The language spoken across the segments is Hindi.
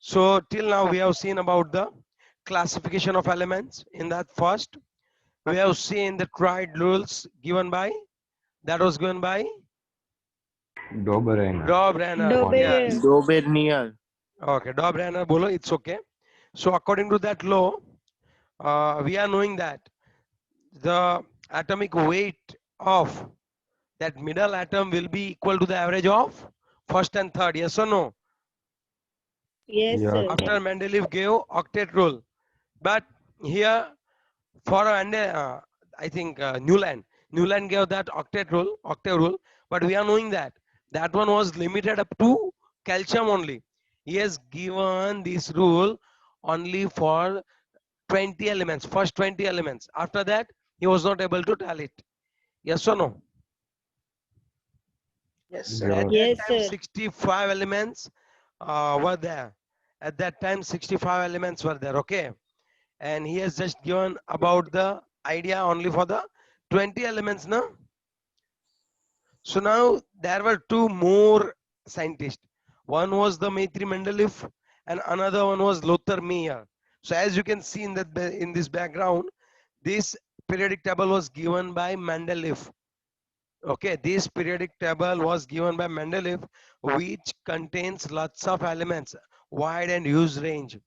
So till now we have seen about the classification of elements. In that first, we have seen the tried rules given by, that was given by Dobereiner. Dobreiner. Doberer. Yes. Dobereiner. Okay, Dobreiner bolo, it's okay. So according to that law, we are knowing that the atomic weight of that middle atom will be equal to the average of first and third. Yes or no? Yes, Yes. sir. After Mendeleev gave octet rule, but here for I think Newland gave that octet rule, but we are knowing that that one was limited up to calcium only. He has given this rule only for 20 elements, first 20 elements. After that, he was not able to tell it. Yes or no? Yes, Yes. sir. At that Yes, time, sir. 65 elements were there. At that time, 65 elements were there. Okay. And he has just given about the idea only for the 20 elements now. So now there were two more scientists. One was the Maitri Mendeleev and another one was Lothar Meyer. So as you can see in that in this background, this periodic table was given by Mendeleev. Okay, this periodic table was given by Mendeleev, which contains lots of elements, wide and huge range.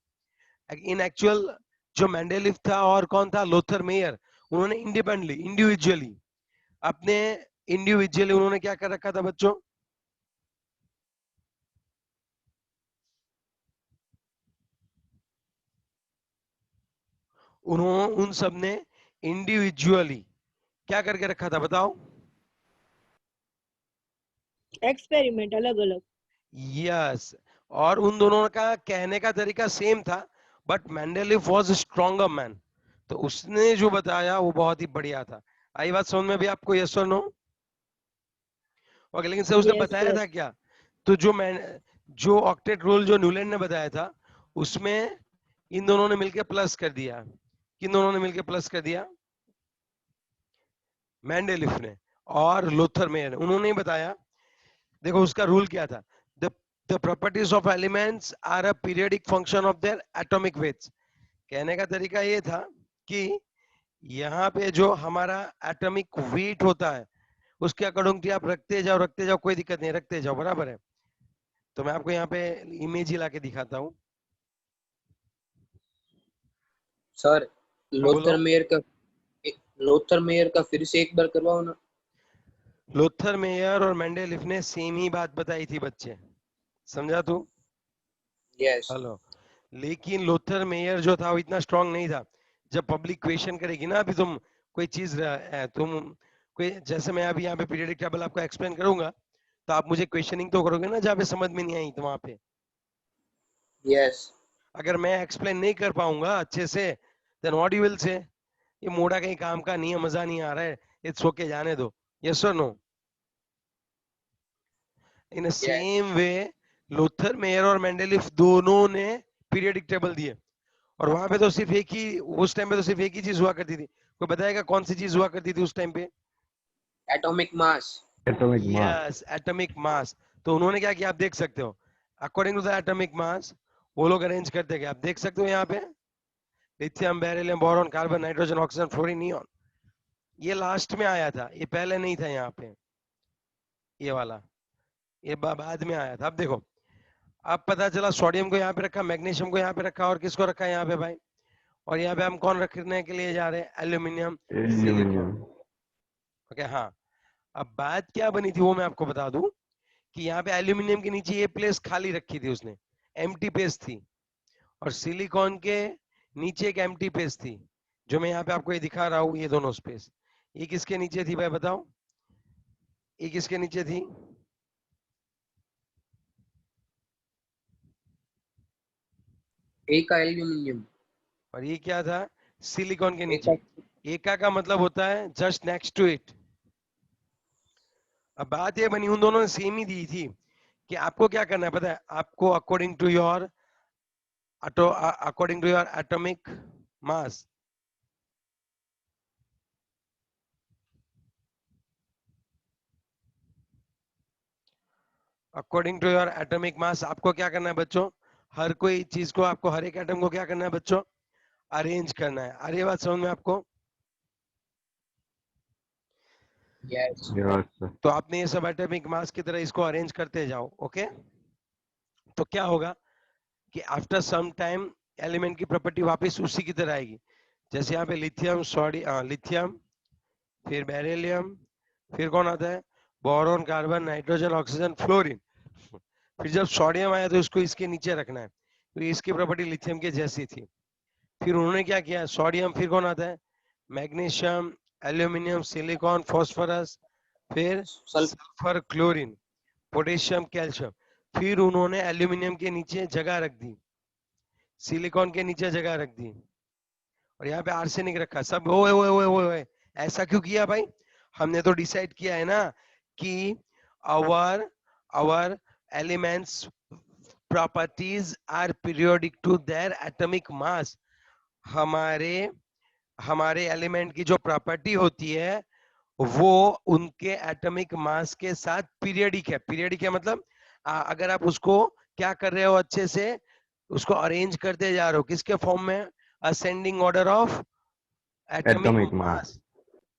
In actual जो मेंडेलिव था और कौन था लोथर मेयर, उन्होंने इंडिविजुअली अपने इंडिविजुअली उन्होंने क्या कर रखा था बच्चों, उन्होंने उन सब ने इंडिविजुअली क्या करके रखा था बताओ. एक्सपेरिमेंट अलग अलग. यस, और उन दोनों का कहने का तरीका सेम था, but Mendeleev was stronger man. तो उसने जो बताया वो बहुत ही बढ़िया था. आई बात समझ में भी आपको? यस और नो? ओके, लेकिन सर उसने यस बताया सर. था क्या? तो जो ऑक्टेट रूल जो न्यूलैंड ने बताया था उसमें इन दोनों ने मिलकर प्लस कर दिया. किन दोनों ने मिलकर प्लस कर दिया? मेंडेलिफ ने और लोथर मेयर ने. उन्होंने ही बताया. देखो उसका रूल क्या था. The properties of elements are a periodic function of their atomic weights. कहने का तरीका ये था कि यहाँ पे जो हमारा एटॉमिक वेट होता है उसके अकॉर्डिंग आप रखते जाओ, कोई दिक्कत नहीं, रखते जाओ, बराबर है. तो मैं आपको यहाँ पे इमेज ही लाके दिखाता हूँ. सर बोलो. लोथर मेयर का फिर से एक बार करवाओ ना. लोथर मेयर और मेंडेलिफ ने सेम ही बात बताई थी बच्चे, समझा तू? यस. हेलो. लेकिन लोथर मेयर जो था वो इतना स्ट्रांग नहीं था. जब पब्लिक क्वेश्चन करेगी ना, अभी तुम कोई चीज तुम कोई, जैसे मैं अभी यहाँ पे पीरियडिक टेबल आपको एक्सप्लेन करूंगा तो आप मुझे क्वेश्चनिंग तो करोगे ना जहाँ पे समझ में नहीं आई तो वहां पे. यस. अगर मैं एक्सप्लेन नहीं कर पाऊंगा अच्छे से, then what you will say, ये मोड़ा कहीं काम का नहीं है, मजा नहीं आ रहा है, इट्स ओके, जाने दो. यस और no? In a same way Lothar Meyer और मेंडेलिफ दोनों ने पीरियडिक टेबल दिए. और वहां पे तो सिर्फ एक ही, उस टाइम पे तो सिर्फ एक ही चीज हुआ करती थी. कोई बताएगा कौन सी चीज हुआ करती थी उस टाइम पे? Atomic mass. Atomic mass. Yes, atomic mass. तो उन्होंने क्या किया आप देख सकते हो. According to the atomic mass वो लोग अरेंज करते गए. आप देख सकते हो यहाँ पे lithium, beryllium, boron, carbon, nitrogen, oxygen, fluorine, neon. ये लास्ट में आया था, ये पहले नहीं था यहाँ पे. ये वाला ये बाद में आया था. अब देखो, अब पता चला सोडियम को यहाँ पे रखा, मैग्नीशियम को यहाँ पे रखा, और किसको रखा है यहाँ पे भाई? और यहाँ पे हम कौन रखने के लिए जा रहे हैं? Aluminium, silicon. Aluminium. ओके, हाँ. अब बात क्या बनी थी वो मैं आपको बता दूं कि यहाँ पे एल्यूमिनियम के नीचे ये प्लेस खाली रखी थी उसने, एम्प्टी प्लेस थी. और सिलिकॉन के नीचे एक एम्प्टी प्लेस थी, जो मैं यहाँ पे आपको ये दिखा रहा हूँ. ये दोनों स्पेस, ये किसके नीचे थी भाई बताओ? ये किसके नीचे थी? एक का एल्यूमिनियम. और ये क्या था? सिलिकॉन के एक नीचे. का. एका का मतलब होता है जस्ट नेक्स्ट टू इट. अब बात ये बनी, उन दोनों ने सेम ही दी थी कि आपको क्या करना है पता है? आपको according to your atomic mass, according to your atomic mass आपको क्या करना है बच्चों? हर कोई चीज को आपको, हर एक एटम को क्या करना है बच्चों, अरेंज करना है। आ रही है बात समझ में आपको? Yes yes sir. तो आपने ये सब एटॉमिक मास की तरह इसको अरेंज करते जाओ। ओके, तो क्या होगा कि आफ्टर सम टाइम एलिमेंट की प्रॉपर्टी वापस उसी की तरह आएगी। जैसे यहाँ पे लिथियम, लिथियम, फिर बेरिलियम, फिर कौन आता है, boron, carbon, nitrogen, oxygen, fluorine. फिर जब सोडियम आया तो इसको इसके नीचे रखना है, तो इसकी प्रॉपर्टी लिथियम के जैसी थी। फिर उन्होंने क्या किया, सोडियम, फिर कौन आता है, मैग्नीशियम, एल्यूमिनियम, सिलिकॉन, फास्फोरस, फिर sulphur sulphur, chlorine, potassium, calcium. फिर उन्होंने एल्यूमिनियम के नीचे जगह रख दी, सिलिकॉन के नीचे जगह रख दी, और यहाँ पे आर्सेनिक रखा। सब ओए ओए ओए ओए ओए, ऐसा क्यों किया भाई? हमने तो डिसाइड किया है ना कि our our elements properties are periodic to their atomic mass. हमारे हमारे एलिमेंट की जो प्रॉपर्टी होती है वो उनके एटॉमिक मास के साथ पीरियडिक है। पीरियडिक है मतलब अगर आप उसको क्या कर रहे हो, अच्छे से उसको अरेंज करते जा रहे हो, किसके फॉर्म में, ascending order of atomic atomic mass. Mass.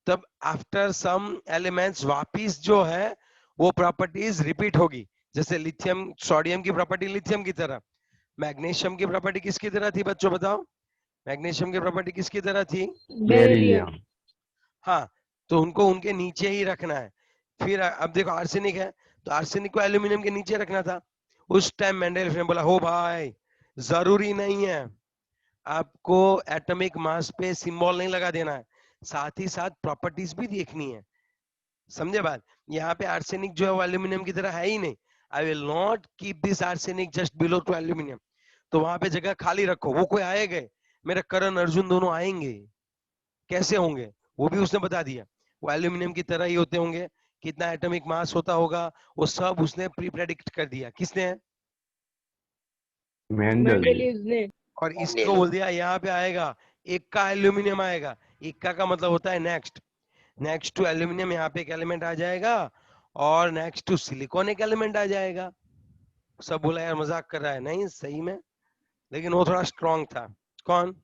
तब आफ्टर सम एलिमेंट्स वापिस जो है वो प्रॉपर्टीज रिपीट होगी। जैसे लिथियम, सोडियम की प्रॉपर्टी लिथियम की तरह, मैग्नीशियम की प्रॉपर्टी किसकी तरह थी बच्चों बताओ, मैग्नीशियम की प्रॉपर्टी किसकी तरह थी? बेरिलियम। बेरिलियम। हाँ, तो उनको उनके नीचे ही रखना है। फिर अब देखो आर्सेनिक है, तो आर्सेनिक को एल्यूमिनियम के नीचे रखना था। उस टाइम मेंडेलिफ ने बोला, हो भाई जरूरी नहीं है आपको एटॉमिक मास पे सिंबल नहीं लगा देना है, साथ ही साथ प्रॉपर्टीज भी देखनी है। समझे बात? यहाँ पे आर्सेनिक जो है वो एल्यूमिनियम की तरह है ही नहीं। I will not keep this arsenic just below to aluminium. तो वहां पे जगह खाली रखो, वो कोई आएगा, मेरे करण अर्जुन दोनों आएंगे, कैसे होंगे वो भी उसने बता दिया। वो एल्यूमिनियम की तरह ही होते होंगे, कितना एटॉमिक मास होता होगा वो सब उसने प्री प्रेडिक्ट कर दिया। किसने? मेंडल। मेंडेलीव ने। और इसको बोल दिया यहाँ पे आएगा एक का एल्यूमिनियम आएगा। इक्का का मतलब होता है नेक्स्ट, नेक्स्ट टू एल्यूमिनियम यहाँ पे एक एलिमेंट आ जाएगा, और नेक्स्ट टू सिलिकॉन एक एलिमेंट आ जाएगा। सब बोला यार मजाक कर रहा है, नहीं सही में, लेकिन वो थोड़ा स्ट्रांग था। कौन?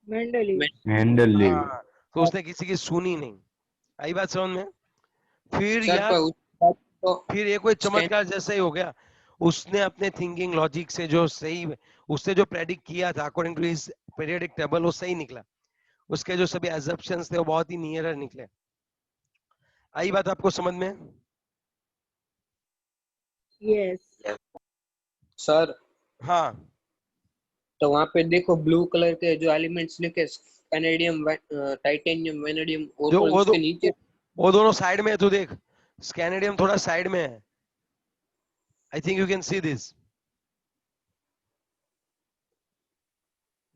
मेंडेलीव। मेंडलीव। हाँ, तो उसने किसी की सुनी नहीं। आई बात समझ में? फिर सर यार, पर उसके बाद तो फिर ये कोई स्टैंड चमत्कार जैसा ही हो गया। उसने अपने थिंकिंग लॉजिक से जो सही, उसने जो प्रेडिक्ट किया था according to his periodic table, वो सही निकला। उसके जो सभी एजम्पशंस थे वो बहुत ही नियरर निकले। आई बात आपको समझ में? यस। सर हाँ, तो वहां पे देखो ब्लू कलर के जो एलिमेंट्स लिखे, कैनेडियम, टाइटेनियम, वेनेडियम, और जो कोई उसके नीचे। वो दोनों साइड में है, तू देख, स्कैनेडियम थोड़ा साइड में है। I think you can see this.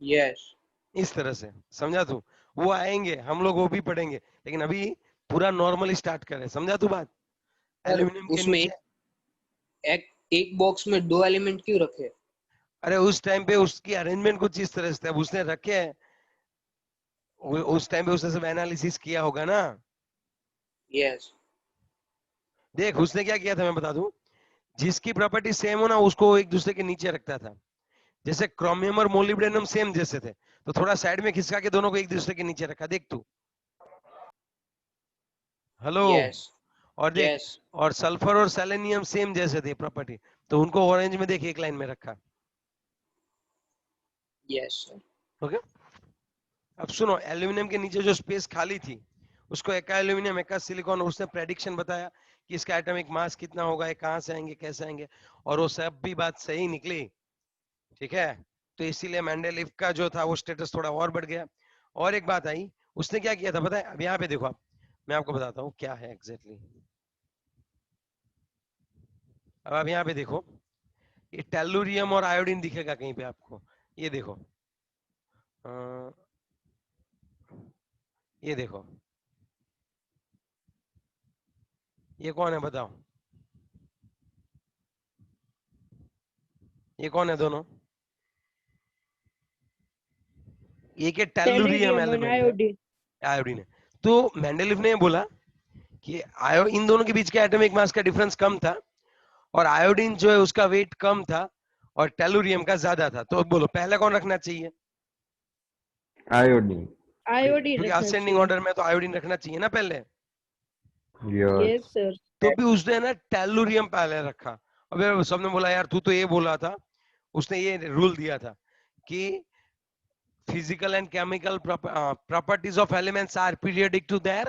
Yes इस तरह से समझा तू? वो आएंगे, हम लोग वो भी पढ़ेंगे, लेकिन अभी पूरा नॉर्मली स्टार्ट करें। समझा तू बात? सर एल्यूमिनियम के उसमें नीचे, एक बॉक्स में दो एलिमेंट क्यों रखे? अरे उस टाइम पे उसकी अरेंजमेंट कुछ इस तरह से था, अब उसने रखे हैं, उस टाइम पे उसने सब एनालिसिस किया होगा ना। यस देख उसने क्या किया था मैं बता दूं, जिसकी प्रॉपर्टी सेम हो ना उसको एक दूसरे के नीचे रखता था। जैसे क्रोमियम और मोलिब्डेनम सेम जैसे थे, तो थोड़ा साइड में खिसका के दोनों को एक दूसरे के नीचे रखा। देख तू, हेलो, यस और देख, यस और सल्फर और सेलेनियम सेम जैसे थे प्रॉपर्टी, तो उनको ऑरेंज में देख एक लाइन में रखा। Yes sir. ओके, अब सुनो, एल्यूमिनियम के नीचे जो स्पेस खाली थी उसको एका एल्यूमिनियम एका सिलिकॉन, उसने प्रेडिक्शन बताया कि इसका एटॉमिक मास कितना होगा, ये कहां से आएंगे, कैसे आएंगे, और वो सब भी बात सही निकली। ठीक है, तो इसीलिए मेंडेलीव का जो था वो स्टेटस थोड़ा और बढ़ गया। और एक बात आई, उसने क्या किया था पता है? अब यहाँ पे देखो आप, मैं आपको बताता हूँ क्या है एग्जैक्टली। अब आप यहाँ पे देखो, ये टेलुरियम और आयोडीन दिखेगा कहीं पे आपको, ये देखो, अ, ये देखो, ये कौन है बताओ, ये कौन है दोनों? ये के टेलुरियम टेल्यूरियम और एलिमेंट है, आयोडीन। आयोडीन है। तो मेंडेलीव ने बोला कि आयो इन दोनों के बीच के एटॉमिक मास का डिफरेंस कम था, और आयोडीन जो है उसका वेट कम था और टेलुरियम का ज्यादा था, तो बोलो पहले कौन रखना चाहिए? आयोडीन। आयोडीन क्योंकि रखना असेंडिंग चाहिए। ऑर्डर में तो आयोडीन रखना चाहिए ना पहले। यस। Yes sir. तो भी उसने ना टेलुरियम पहले रखा। अब सबने बोला यार तू तो ये बोला था, उसने ये रूल दिया था कि physical and chemical properties of elements are periodic to their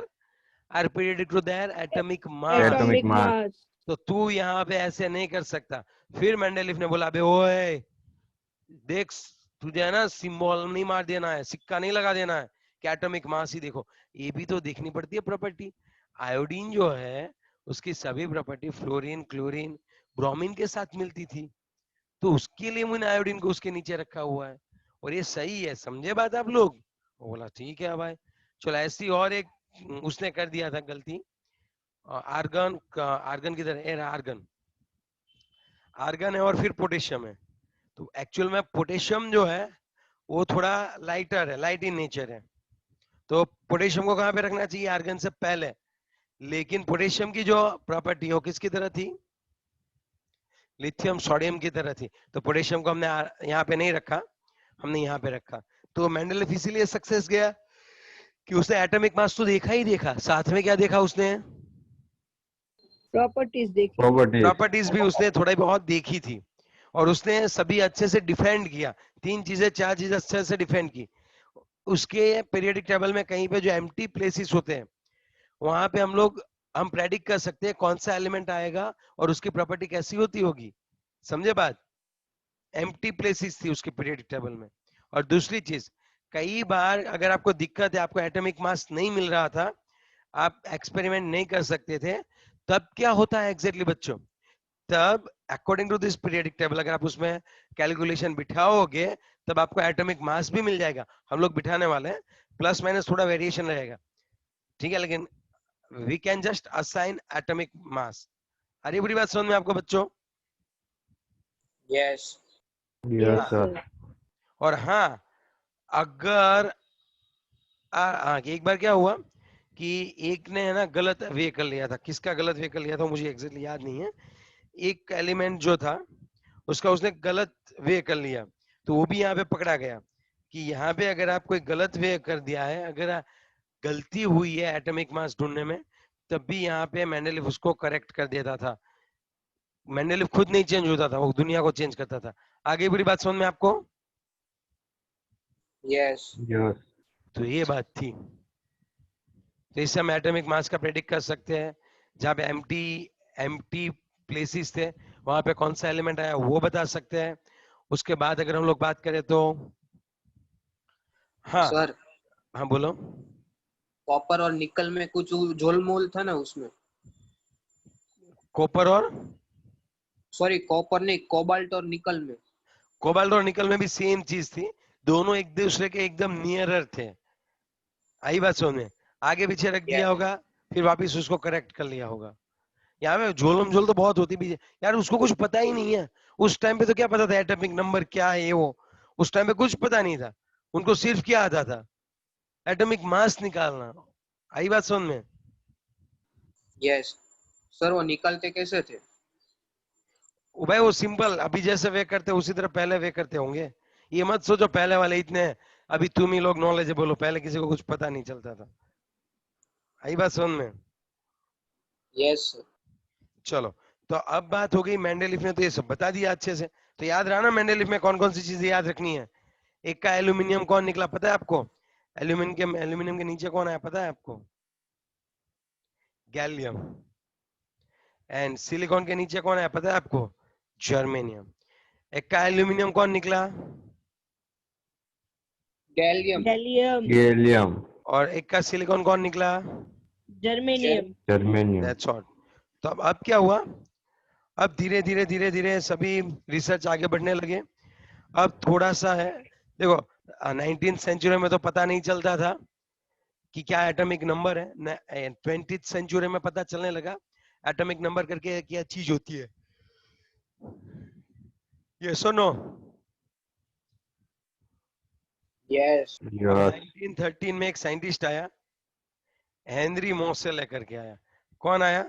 atomic mass. Atomic mass. मास। तो तू यहाँ पे ऐसे नहीं कर सकता। फिर मेंडेलिफ ने बोला, अबे ओए देख, तुझे है ना सिंबल नहीं मार देना है, सिक्का नहीं लगा देना है कि एटॉमिक मास ही देखो, ये भी तो देखनी पड़ती है प्रॉपर्टी। आयोडीन जो है उसकी सभी प्रॉपर्टी फ्लोरीन, क्लोरीन, ब्रोमीन के साथ मिलती थी, तो उसके लिए मैंने आयोडीन को उसके नीचे रखा हुआ है। और ये सही है, समझे बात आप लोग? वो बोला ठीक है भाई। चलो ऐसी और एक उसने कर दिया था गलती, आर्गन का, आर्गन किधर है? आर्गन, आर्गन है और फिर पोटेशियम है। तो एक्चुअल में पोटेशियम जो है वो थोड़ा लाइटर है, लाइट इन नेचर है, तो पोटेशियम को कहाँ पे रखना चाहिए? आर्गन से पहले। लेकिन पोटेशियम की जो प्रॉपर्टी है वो किसकी तरह थी? लिथियम सोडियम की तरह थी। तो पोटेशियम को हमने यहाँ पे नहीं रखा, हमने यहाँ पे रखा। तो मेंडलेफ इसीलिए सक्सेस गया कि उसने एटॉमिक मास तो देखा ही देखा, साथ में क्या देखा उसने? प्रॉपर्टीज देखी। प्रॉपर्टीज। प्रॉपर्टीज भी उसने थोड़ी बहुत देखी थी, और उसने सभी अच्छे से डिफेंड किया। तीन चीजें, चार चीजें अच्छे से डिफेंड की। उसके पीरियोडिक टेबल में कहीं पे जो एम्प्टी प्लेसेस होते हैं वहां पे हम प्रेडिक्ट कर सकते हैं कौन सा एलिमेंट आएगा और उसकी प्रॉपर्टी कैसी होती होगी। समझे बात? एम्प्टी प्लेसेस थी उसके पीरियोडिक टेबल में। और दूसरी चीज, कई बार अगर आपको दिक्कत है, आपको एटॉमिक मास नहीं मिल रहा था, आप एक्सपेरिमेंट नहीं कर सकते थे, तब क्या होता है एग्जैक्टली बच्चों? तब according to this periodic table अगर आप उसमें कैलकुलेशन बिठाओगे तब आपको एटॉमिक मास भी मिल जाएगा। हम लोग बिठाने वाले हैं, प्लस माइनस थोड़ा वेरिएशन रहेगा, ठीक है, लेकिन we can just assign atomic mass. अरे बुरी बात समझ में आपको बच्चों? Yes yes yes sir. Sir. और हाँ, अगर एक बार क्या हुआ कि एक ने है ना गलत वे कर लिया था। किसका गलत वे कर लिया था मुझे एग्जैक्टली याद नहीं है। एक एलिमेंट जो था उसका उसने गलत वे कर लिया, तो वो भी यहाँ पे पकड़ा गया कि यहाँ पे अगर आप कोई गलत वे कर दिया है, अगर गलती हुई है एटॉमिक मास ढूंढने में, तब भी यहाँ पे मेंडेलिफ उसको करेक्ट कर देता था। मेंडेलिफ खुद नहीं चेंज होता था, वो दुनिया को चेंज करता था। आगे बुरी बात समझ में आपको? Yes yes. तो ये बात थी। तो इससे हम एटॉमिक मास का प्रेडिक्ट कर सकते हैं। जहाँ पे एम्प्टी एम्प्टी प्लेसेस थे वहां पे कौन सा एलिमेंट आया वो बता सकते हैं। उसके बाद अगर हम लोग बात करें तो हाँ, सर, हाँ बोलो। कॉपर और निकल में कुछ झोलमोल था ना उसमें। कॉपर और सॉरी, कॉपर नहीं, कोबाल्ट और निकल में। कोबाल्ट और निकल में भी सेम चीज थी, दोनों एक दूसरे के एकदम नियरर थे। आई बात समझ में? आगे पीछे रख दिया यस होगा, फिर वापस उसको करेक्ट कर लिया होगा। यहाँ में झोलम झोल तो बहुत होती भी है यार, उसको कुछ पता ही नहीं है। उस टाइम पे तो क्या पता था एटॉमिक नंबर क्या है ये वो? उस टाइम पे कुछ पता नहीं था, उनको सिर्फ क्या आता था? एटॉमिक मास निकालना। आई बात समझ में? यस सर, वो निकालते कैसे थे? वो भाई वो सिंपल, अभी जैसे वे करते उसी तरह पहले वे करते होंगे। ये मत सोचो पहले वाले इतने, अभी तुम ही लोग नॉलेजेबल हो, पहले किसी को कुछ पता नहीं चलता था। आई बात समझ में? Yes sir. चलो, तो अब बात हो गई मेंडेलिफ ने तो ये सब बता दिया अच्छे से। तो याद रहा ना मेंडेलिफ में कौन कौन सी चीजें याद रखनी है? एक का एल्यूमिनियम कौन निकला पता है आपको? एल्यूमिनियम के नीचे कौन आया पता है आपको? गैलियम। एंड सिलिकॉन के नीचे कौन आया पता है आपको? जर्मेनियम। एक का एल्यूमिनियम कौन निकला? गैलियम। गैलियम। गैलियम। और एक का सिलिकॉन कौन निकला? जर्मेनियम। जर्मेनियम। That's all. तो अब क्या हुआ? अब धीरे धीरे धीरे धीरे सभी रिसर्च आगे बढ़ने लगे। अब थोड़ा सा है, देखो 19th सेंचुरी में तो पता नहीं चलता था कि क्या एटॉमिक नंबर है। 20th सेंचुरी में पता चलने लगा एटॉमिक नंबर करके क्या चीज होती है। ये सुनो, यस अब यस। 1913 में एक साइंटिस्ट आया, हेनरी मोसेल लेकर के आया। कौन आया?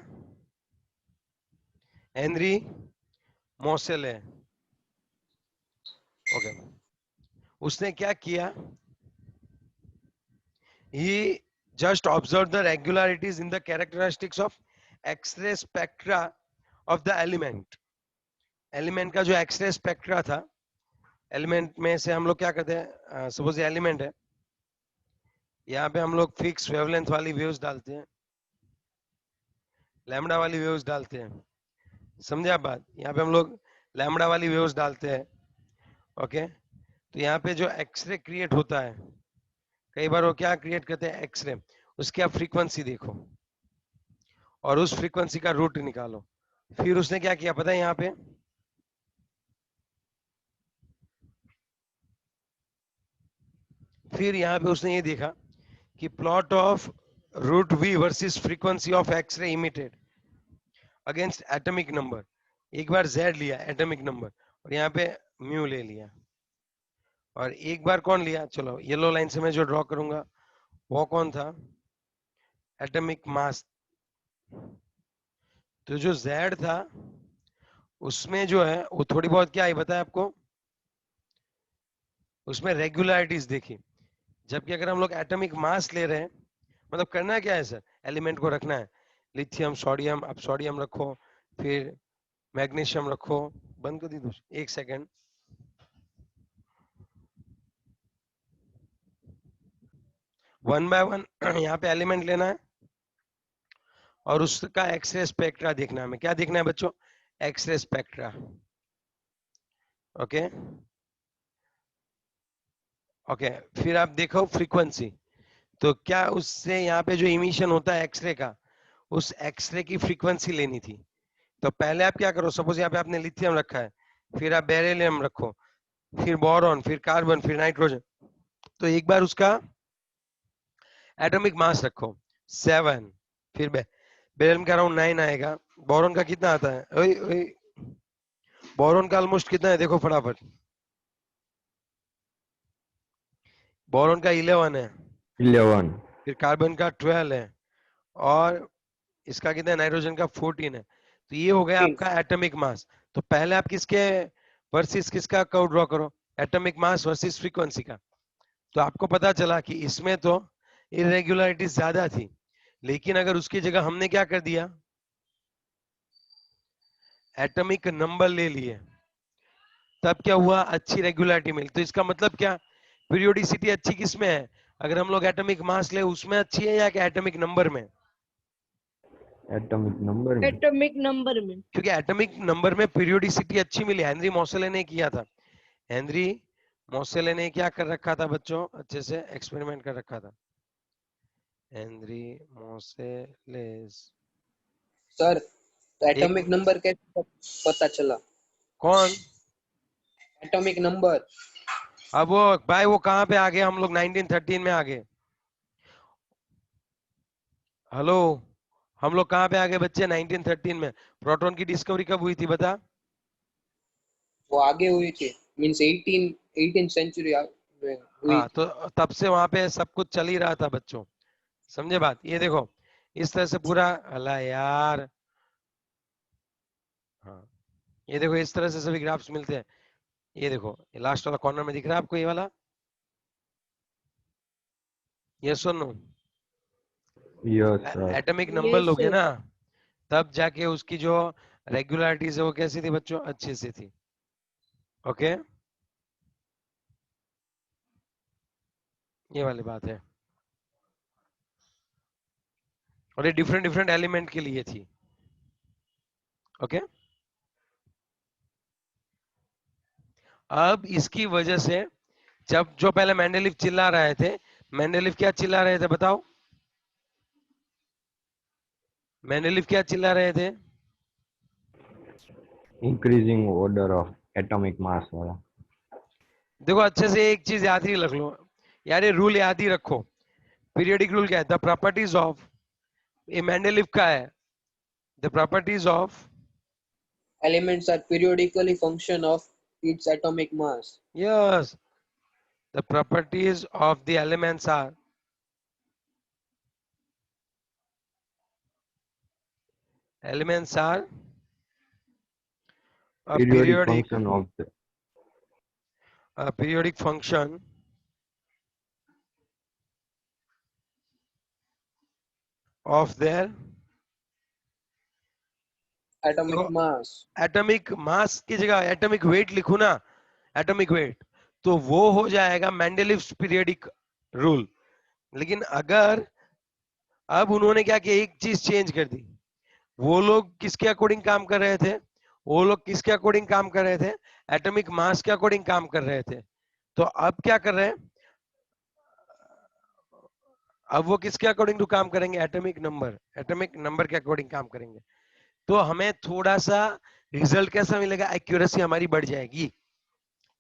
हेनरी मोसेले। ओके, उसने क्या किया? He just observed the regularities in the characteristics of X-ray spectra of the element. Element का जो एक्सरे स्पेक्ट्रा था, एलिमेंट में से हम लोग क्या करते हैं, सपोज ये एलिमेंट है, यहाँ पे हम लोग फिक्स वेवलेंथ वाली वेव्स डालते हैं, लैम्डा वाली वेव्स डालते हैं, समझे आप बात? यहाँ पे हम लोग लैम्डा वाली वेव्स डालते हैं। ओके, तो यहाँ पे जो एक्सरे क्रिएट होता है, कई बार वो क्या क्रिएट करते हैं, एक्सरे, उसकी आप फ्रीक्वेंसी देखो और उस फ्रीक्वेंसी का रूट निकालो। फिर उसने क्या किया पता है, यहाँ पे फिर यहाँ पे उसने ये देखा कि plot of root V versus frequency of X ray emitted against atomic number. एक बार जेड लिया एटॉमिक नंबर और यहाँ पे म्यू ले लिया, और एक बार कौन लिया, चलो येलो लाइन से मैं जो ड्रॉ करूंगा वो कौन था, एटॉमिक मास। तो जो जेड था उसमें जो है वो थोड़ी बहुत क्या आई बताया आपको, उसमें रेगुलरिटीज देखी। जबकि अगर हम लोग एटॉमिक मास ले रहे हैं, मतलब करना क्या है सर, एलिमेंट को रखना है, लिथियम सोडियम, अब सोडियम रखो, फिर मैग्नीशियम रखो, बंद कर दी दो, एक सेकेंड, वन बाय वन यहाँ पे एलिमेंट लेना है और उसका एक्सरे स्पेक्ट्रा देखना है। हमें क्या देखना है बच्चों, एक्सरे स्पेक्ट्रा। ओके ओके, फिर आप देखो फ्रीक्वेंसी, तो क्या उससे यहाँ पे जो इमिशन होता है एक्सरे का, उस एक्सरे की फ्रीक्वेंसी लेनी थी। तो पहले आप क्या करो, सपोज यहाँ पे आपने लिथियम रखा है, फिर आप बेरिलियम रखो, फिर बोरॉन, फिर कार्बन, फिर नाइट्रोजन, तो एक बार उसका एटॉमिक मास रखो 7, फिर बेरिलियम का अराउंड 9 आएगा, बोरॉन का कितना आता है, ओए ओए, बोरॉन का ऑलमोस्ट कितना है देखो फटाफट, बोरॉन का 11 है, 11. फिर कार्बन का 12 है, और इसका कितना है, नाइट्रोजन का 14 है। तो ये हो गया आपका एटॉमिक मास। तो पहले आप किसके वर्सेस किसका कर्व ड्रॉ करो, एटॉमिक मास वर्सेस फ्रीक्वेंसी का। तो आपको पता चला कि इसमें तो इरेगुलरिटीज ज्यादा थी, लेकिन अगर उसकी जगह हमने क्या कर दिया, एटॉमिक नंबर ले लिए, तब क्या हुआ, अच्छी रेगुलरिटी मिली। तो इसका मतलब क्या, पीरियोडिसिटी अच्छी किसमें है, अगर हम लोग एटॉमिक मास ले उसमें अच्छी है या कि एटॉमिक नंबर में? Atomic number में. एटॉमिक नंबर में। क्योंकि एटॉमिक नंबर में पीरियोडिसिटी अच्छी मिली, हेनरी मोसेले ने किया था। हेनरी मोसेले ने क्या कर रखा था बच्चों, अच्छे से एक्सपेरिमेंट कर रखा था, हेनरी मोसेलेस। सर तो एक एटॉमिक नंबर कैसे पता चला, कौन, एटॉमिक नंबर? अब वो भाई वो कहाँ पे आ गए, हम लोग 1913 में आ गए। हेलो, हम लोग कहाँ पे आ गए बच्चे, 1913 में। प्रोटॉन की डिस्कवरी कब हुई थी बता? वो आगे हुई थी, मींस 18 सेंचुरी में हुई हाँ, थी। तो तब से वहां पे सब कुछ चल ही रहा था बच्चों, समझे बात? ये देखो इस तरह से पूरा, अल्लाह यार, हाँ ये देखो इस तरह से सभी ग्राफ्स मिलते हैं। ये देखो ये लास्ट वाला कॉर्नर में दिख रहा है आपको, ये वाला, ये सुनो, Yes, sir. Atomic number yes लोगे सर। ना, तब जाके उसकी जो रेगुलरिटीज है वो कैसी थी बच्चों, अच्छी सी थी। ओके, ये वाली बात है, और ये डिफरेंट डिफरेंट एलिमेंट के लिए थी। ओके, अब इसकी वजह से जब जो पहले मेंडेलिव चिल्ला रहे थे, मेंडेलिव क्या चिल्ला रहे थे बताओ, मेंडेलिव क्या चिल्ला रहे थे? Increasing order of atomic mass वाला. देखो अच्छे से एक चीज याद ही रख लो यार, ये रूल याद ही रखो। पीरियोडिक रूल क्या है, द प्रॉपर्टीज ऑफ, ये मेंडेलिव का है, the properties of, Elements are periodically function of its atomic mass. Yes, the properties of the elements are, elements are a Periodic function of the periodic function of their atomic देखो मास। एटॉमिक मास की जगह एटॉमिक वेट लिखूं ना, एटॉमिक वेट, तो वो हो जाएगा मेंडलीव्स पीरियोडिक रूल। लेकिन अगर अब उन्होंने क्या किया, एक चीज चेंज कर दी। वो लोग किसके अकॉर्डिंग काम कर रहे थे, वो लोग किसके अकॉर्डिंग काम कर रहे थे, एटॉमिक मास के अकॉर्डिंग काम कर रहे थे। तो अब क्या कर रहे हैं, अब वो किसके अकॉर्डिंग टू काम करेंगे, एटॉमिक नंबर के अकॉर्डिंग काम करेंगे। तो हमें थोड़ा सा रिजल्ट कैसा मिलेगा, एक्यूरेसी हमारी बढ़ जाएगी।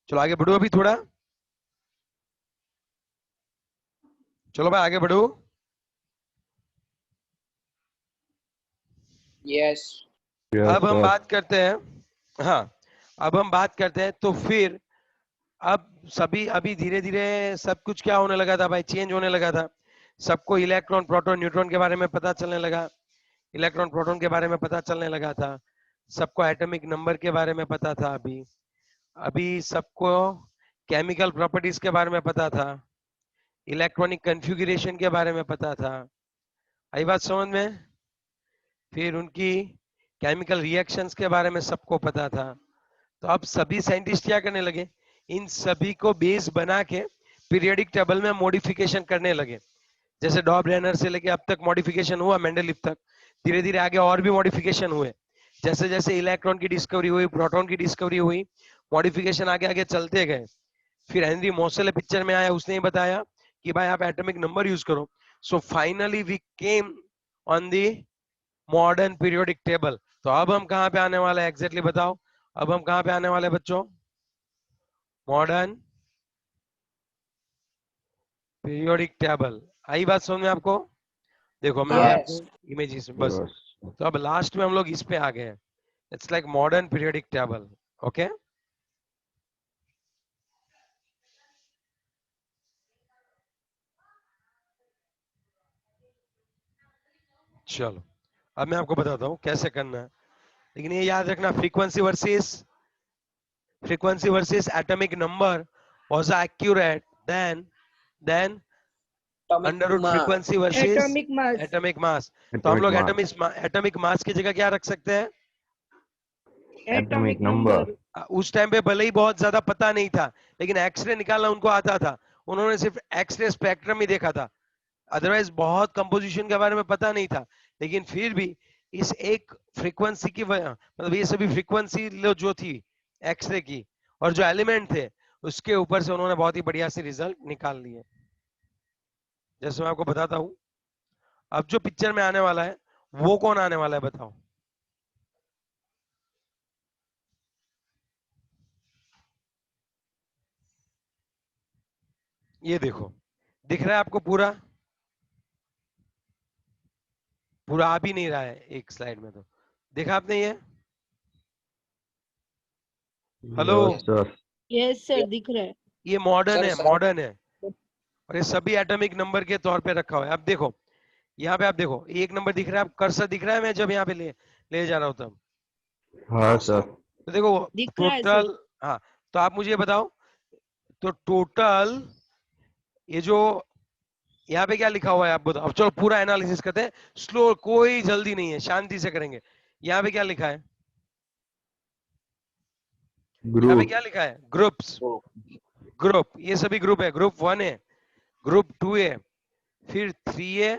चलो आगे बढ़ो अभी थोड़ा, चलो भाई आगे बढ़ो। यस। yes, अब हम sir. बात करते हैं, हाँ अब हम बात करते हैं, तो फिर अब सभी अभी धीरे धीरे सब कुछ क्या होने लगा था भाई, चेंज होने लगा था। सबको इलेक्ट्रॉन प्रोटॉन न्यूट्रॉन के बारे में पता चलने लगा, इलेक्ट्रॉन प्रोटॉन के बारे में पता चलने लगा था। सबको एटॉमिक नंबर के बारे में पता था। अभी अभी सबको केमिकल प्रॉपर्टीज के बारे में पता था, इलेक्ट्रॉनिक कन्फिगुरेशन के बारे में पता था। आई बात समझ में? फिर उनकी केमिकल रिएक्शंस के बारे में सबको पता था। तो अब सभी साइंटिस्ट क्या करने लगे, इन सभी को बेस बना के पीरियोडिक टेबल में मॉडिफिकेशन करने लगे। जैसे डॉब रेनर से लेके अब तक मॉडिफिकेशन हुआ मेंडलीव तक, धीरे धीरे आगे और भी मॉडिफिकेशन हुए। जैसे जैसे इलेक्ट्रॉन की डिस्कवरी हुई, प्रोटॉन की डिस्कवरी हुई, मॉडिफिकेशन आगे आगे चलते गए। फिर हेनरी मोसेले पिक्चर में आया, उसने ही बताया कि भाई आप एटॉमिक नंबर यूज करो। So finally we came on the modern periodic table. तो अब हम कहाँ पे आने वाले हैं एग्जैक्टली बताओ, अब हम कहाँ पे आने वाले हैं बच्चों, मॉडर्न पीरियोडिक टेबल। आई बात समझ में आपको? देखो मैं अभी यस। आपको इमेजेस बस, Yes. तो अब लास्ट में हम लोग इस पे आ गए हैं। It's like modern periodic table. Okay चलो अब मैं आपको बताता हूँ कैसे करना है। लेकिन ये याद रखना, frequency versus atomic number was accurate then atomic under root mass. Frequency versus Atomic mass. Atomic mass. तो हम Atomic लोग mass. एटॉमिक मास की जगह क्या रख सकते हैं, Atomic Atomic number. number. उस टाइम पे भले ही बहुत ज्यादा पता नहीं था, लेकिन एक्सरे निकालना उनको आता था। उन्होंने सिर्फ एक्सरे स्पेक्ट्रम ही देखा था, अदरवाइज बहुत कंपोजिशन के बारे में पता नहीं था। लेकिन फिर भी इस एक फ्रीक्वेंसी की वजह, मतलब ये सभी फ्रीक्वेंसी जो थी एक्सरे की और जो एलिमेंट थे, उसके ऊपर से उन्होंने बहुत ही बढ़िया से रिजल्ट निकाल लिए। जैसे मैं आपको बताता हूँ, अब जो पिक्चर में आने वाला है वो कौन आने वाला है बताओ। ये देखो, दिख रहा है आपको पूरा, पूरा आ भी नहीं रहा है एक स्लाइड में। तो देखा आपने ये, hello, Yes, sir. Yes sir, दिख रहा है। ये मॉडर्न सर है, मॉडर्न है, और ये सभी एटॉमिक नंबर के तौर पे रखा हुआ है। अब देखो यहाँ पे, आप देखो एक नंबर दिख रहा है, आप कर्सर दिख रहा है, मैं जब यहाँ पे ले जा रहा हूँ तब, हाँ sir. तो देखो दिख रहा है सर। टोटल, हाँ तो आप मुझे ये बताओ, तो टोटल ये जो यहाँ पे क्या लिखा हुआ है आप बताओ। अब चलो पूरा एनालिसिस करते हैं, स्लो, कोई जल्दी नहीं है, शांति से करेंगे। यहाँ पे क्या लिखा है, यहाँ पे Group. क्या लिखा है, ग्रुप्स, ग्रुप, ये सभी ग्रुप है। ग्रुप 1 है, ग्रुप 2 है, फिर 3 है,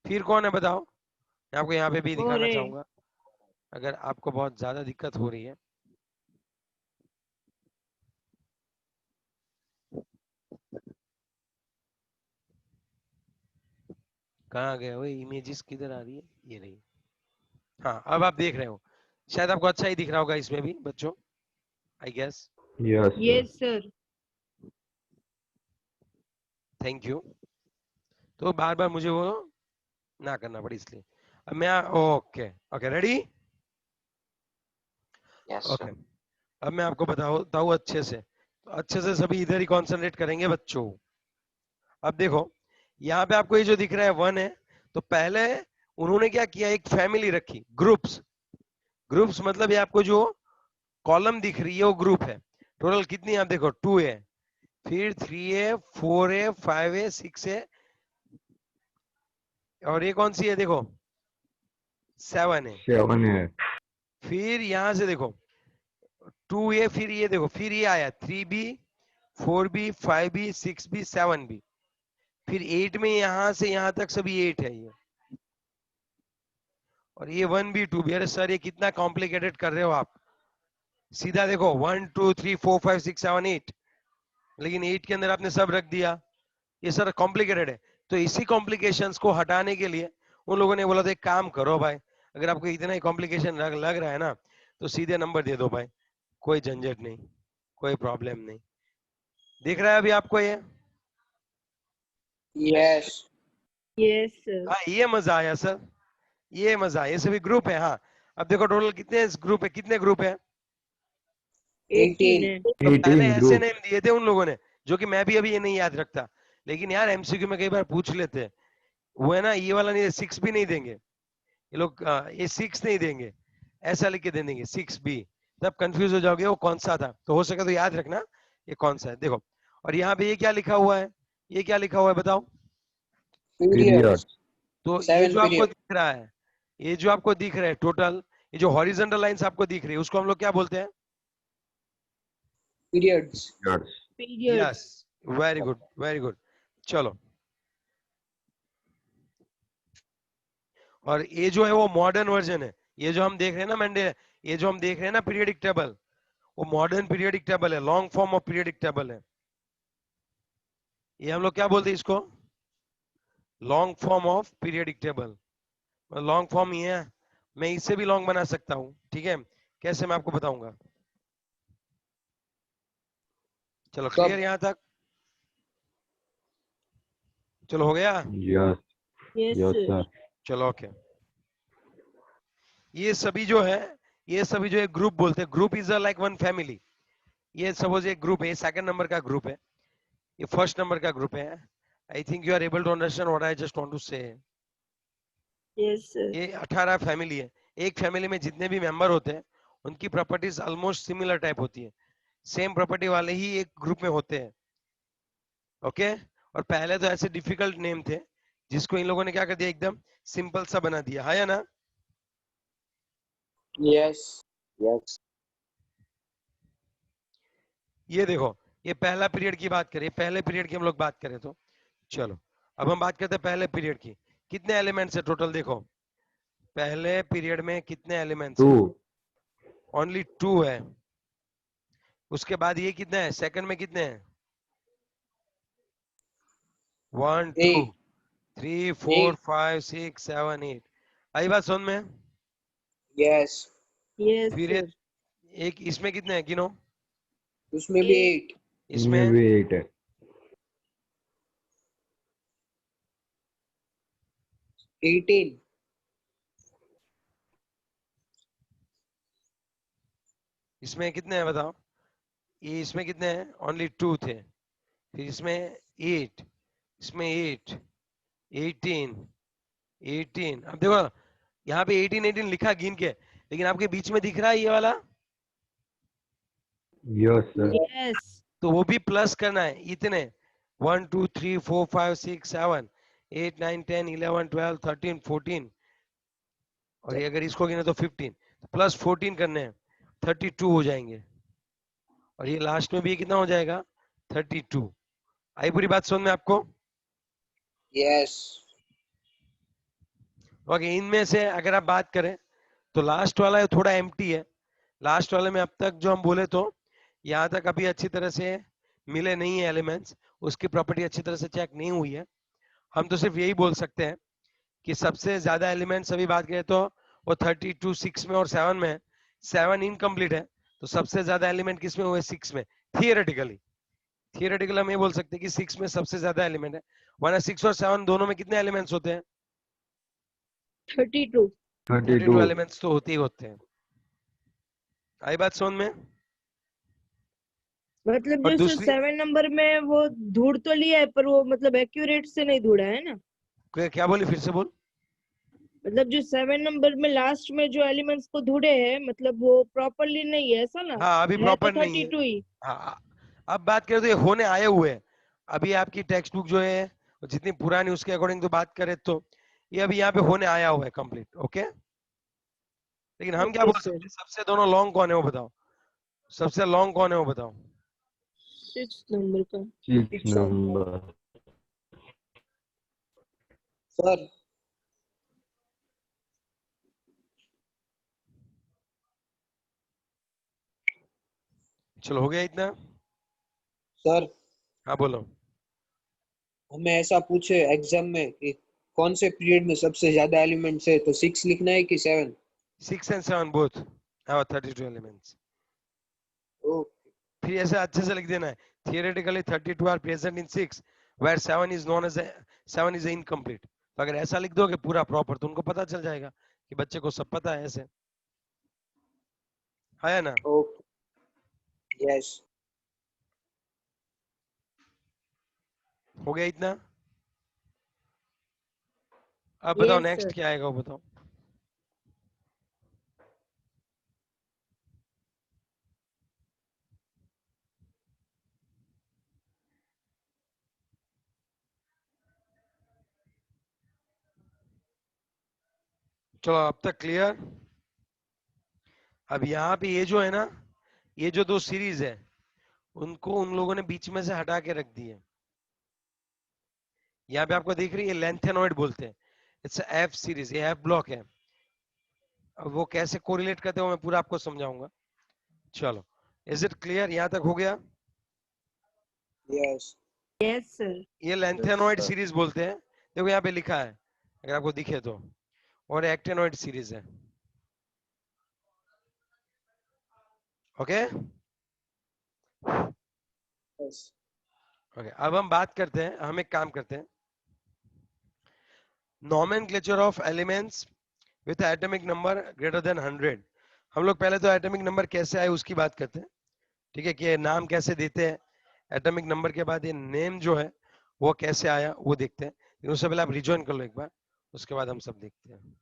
फिर कौन है बताओ। मैं आपको यहाँ पे भी और दिखाना चाहूंगा अगर आपको बहुत ज्यादा दिक्कत हो रही है। कहाँ गए वो इमेजेस, किधर आ रही है, ये रही। हाँ अब आप देख रहे हो, शायद आपको अच्छा ही दिख रहा होगा इसमें भी बच्चों, I guess. Yes, sir. yes sir. Thank you. तो बार बार मुझे वो ना करना पड़े इसलिए। अब मैं, okay okay ready, yes okay. अब मैं आपको बताऊँ अच्छे से, तो अच्छे से सभी इधर ही कॉन्सेंट्रेट करेंगे बच्चों। अब देखो यहाँ पे आपको ये जो दिख रहा है 1 है, तो पहले उन्होंने क्या किया, एक फैमिली रखी, ग्रुप्स। ग्रुप्स मतलब ये आपको जो कॉलम दिख रही है वो ग्रुप है। टोटल कितनी आप देखो 2 है, फिर 3 है, 4 है, 5 है, 6 है, और ये कौन सी है देखो 7 है। 7 है। फिर यहां से देखो 2 है, फिर ये देखो, फिर ये आया 3B, 4B, 5B, 6B, 7B, फिर 8 में यहां से यहां तक सभी 8 है ये, और ये 1B, 2B। अरे सर ये कितना कॉम्प्लिकेटेड कर रहे हो आप, सीधा देखो 1 2 3 4 5 6 7 8, लेकिन 8 के अंदर आपने सब रख दिया, ये सर कॉम्प्लिकेटेड है। तो इसी कॉम्प्लिकेशंस को हटाने के लिए उन लोगों ने बोला था एक काम करो भाई, अगर आपको इतना ही कॉम्प्लिकेशन लग रहा है ना तो सीधे नंबर दे दो भाई, कोई झंझट नहीं, कोई प्रॉब्लम नहीं। दिख रहा है अभी आपको ये? Yes Yes, sir. हाँ ये मजा आया सर, ये मजा आया, ये सभी ग्रुप है। हाँ अब देखो टोटल कितने ग्रुप है, कितने ग्रुप है? 18 है। तो पहले 18 ऐसे ग्रुप। नेम दिए थे उन लोगों ने, जो कि मैं भी अभी ये नहीं याद रखता, लेकिन यार एमसीक्यू में कई बार पूछ लेते हैं, वो है ना ये वाला नहीं, 6 भी नहीं देंगे ये लोग, ये 6 नहीं देंगे, ऐसा लिख के दे देंगे 6B, तब कंफ्यूज हो जाओगे वो कौन सा था। तो हो सके तो याद रखना ये कौन सा है। देखो और यहाँ पे ये क्या लिखा हुआ है, ये क्या लिखा हुआ है बताओ? पीरियड्स, तो ये 7 जो आपको पीरियड, दिख रहा है, ये जो आपको दिख रहा है टोटल, ये जो हॉरिजॉन्टल लाइंस आपको दिख रही है उसको हम लोग क्या बोलते हैं? Periods. Period. Yes, very good very good. चलो, और ये जो है वो मॉडर्न वर्जन है, ये जो हम देख रहे हैं ना मंडे, ये जो हम देख रहे हैं ना पीरियडिक टेबल, वो मॉडर्न पीरियडिक टेबल है, long form of periodic table है। ये हम लोग क्या बोलते हैं इसको? Long form of periodic table. Long form ये है, मैं इससे भी लॉन्ग बना सकता हूँ, ठीक है? कैसे मैं आपको बताऊंगा। चलो क्लियर यहाँ तक? चलो हो गया? Yes Yes, yes sir. Sir. चलो ओके। ये सभी जो है, ये सभी जो है ग्रुप बोलते हैं, group is like one family. ये सपोज एक ग्रुप है, सेकंड नंबर का ग्रुप है, ये फर्स्ट नंबर का ग्रुप है। I think you are able to understand what I just want to say. Yes, sir. ये 18 फैमिली है, एक फैमिली में जितने भी मेंबर होते हैं उनकी प्रॉपर्टीज ऑलमोस्ट सिमिलर टाइप होती है, सेम प्रॉपर्टी वाले ही एक ग्रुप में होते हैं, ओके? और पहले तो ऐसे डिफिकल्ट नेम थे जिसको इन लोगों ने क्या कर दिया, एकदम सिंपल सा बना दिया, है या ना? यस यस ये देखो, ये पहला पीरियड की बात करें, पहले पीरियड की हम लोग बात करें तो चलो अब हम बात करते हैं पहले पीरियड की। कितने एलिमेंट्स है टोटल देखो, पहले पीरियड में कितने एलिमेंट्स 2 है? ओनली 2 है। उसके बाद ये कितने हैं, सेकंड में कितने हैं? 1 2 8 3 4 5 6 7 8। आई बात समझ में? यस, Yes, फिर sir. एक इसमें कितने हैं गिनो? उसमें भी 8, इसमें इसमें भी 8 है। 18, इसमें कितने हैं बताओ? ये इसमें कितने हैं? ओनली 2 थे। फिर इसमें 8, इसमें 8, 18, 18। अब देखो यहाँ पे 18 18 लिखा गिन के, लेकिन आपके बीच में दिख रहा है ये वाला, यस सर। Yes. तो वो भी प्लस करना है इतने, 1 2 3 4 5 6 7 8 9 10 11 12 13 14, और ये अगर इसको गिने तो 15, प्लस 14 करने हैं, 32 हो जाएंगे, और ये लास्ट में भी कितना हो जाएगा? 32। आई पूरी बात समझ में आपको? यस, ओके, इनमें से अगर आप बात करें तो लास्ट वाला थोड़ा एम्प्टी है। लास्ट वाले में अब तक जो हम बोले तो यहाँ तक अभी अच्छी तरह से मिले नहीं है एलिमेंट्स, उसकी प्रॉपर्टी अच्छी तरह से चेक नहीं हुई है। हम तो सिर्फ यही बोल सकते हैं कि सबसे ज्यादा एलिमेंट्स अभी बात करें तो वो 32 6 में और 7 में है, 7 इनकम्प्लीट है, तो सबसे ज्यादा एलिमेंट किस में हुए? 6 में। थियोरेटिकली, थियोरेटिकली हम ये बोल सकते हैं कि 6 में सबसे ज्यादा एलिमेंट है, वरना 6 और 7 दोनों में कितने एलिमेंट्स होते हैं? 32. 32 32 एलिमेंट्स तो होते ही होते हैं। आई बात समझ में? मतलब और जो दूसरी 7 नंबर में वो ढूंढ तो लिया है पर वो मतलब एक्यूरेट से नहीं ढूंढा है ना? क्या बोली, फिर से बोल। मतलब जो 7 नंबर में लास्ट में जो एलिमेंट्स को ढूंढे हैं मतलब वो प्रॉपरली नहीं है ऐसा ना? हाँ, अभी है तो प्रॉपर नहीं है। 32 ही। हाँ, अब बात करें तो ये होने आए हुए हैं। अभी आपकी टेक्स्ट बुक जो है जितनी पुरानी उसके अकॉर्डिंग तो बात करें तो ये अभी यहाँ पे होने आया हुआ है कंप्लीट। ओके, लेकिन हम क्या ओके बोल सकते सर। हैं, सबसे दोनों लॉन्ग कौन है वो बताओ, सबसे लॉन्ग कौन है वो बताओ। 6 नंबर का। 6 number. सर चलो हो गया इतना। सर हाँ बोलो। हमें ऐसा पूछे एग्जाम में कि कौन से पीरियड में सबसे ज्यादा एलिमेंट्स है, तो 6 लिखना है कि 7? 6 and 7 both have 32 elements। Okay. फिर ऐसे अच्छे से लिख देना है, theoretically 32 are present in 6 where 7 is known as 7 is incomplete। तो अगर ऐसा लिख दोगे पूरा प्रॉपर तो उनको पता चल जाएगा कि बच्चे को सब पता है ऐसे, है ना। ओके। यस। हो गया इतना। अब बताओ यस नेक्स्ट सर। क्या आएगा वो बताओ। चलो अब तक क्लियर। अब यहाँ पे ये जो है ना, ये जो दो सीरीज है उनको उन लोगों ने बीच में से हटा के रख दी है। यहाँ पे आपको दिख रही है लेंथेनॉइड बोलते हैं, इट्स एफ सीरीज, ये एफ ब्लॉक है। अब वो कैसे कोरिलेट करते हो मैं पूरा आपको समझाऊंगा। चलो, इज इट क्लियर, यहाँ तक हो गया। यस। Yes sir. ये लेंथेनॉइड Sir. सीरीज बोलते हैं, देखो यहाँ पे लिखा है अगर आपको दिखे तो, और एक्टेनॉइड सीरीज है। Okay yes. ओके, अब हम बात करते हैं, हम एक काम करते हैं, nomenclature of elements with atomic number greater than 100। हम लोग पहले तो एटॉमिक नंबर कैसे आए उसकी बात करते हैं, ठीक है, कि ये नाम कैसे देते हैं एटॉमिक नंबर के बाद, ये नेम जो है वो कैसे आया वो देखते हैं। लेकिन उससे पहले आप रिजॉइन कर लो एक बार, उसके बाद हम सब देखते हैं।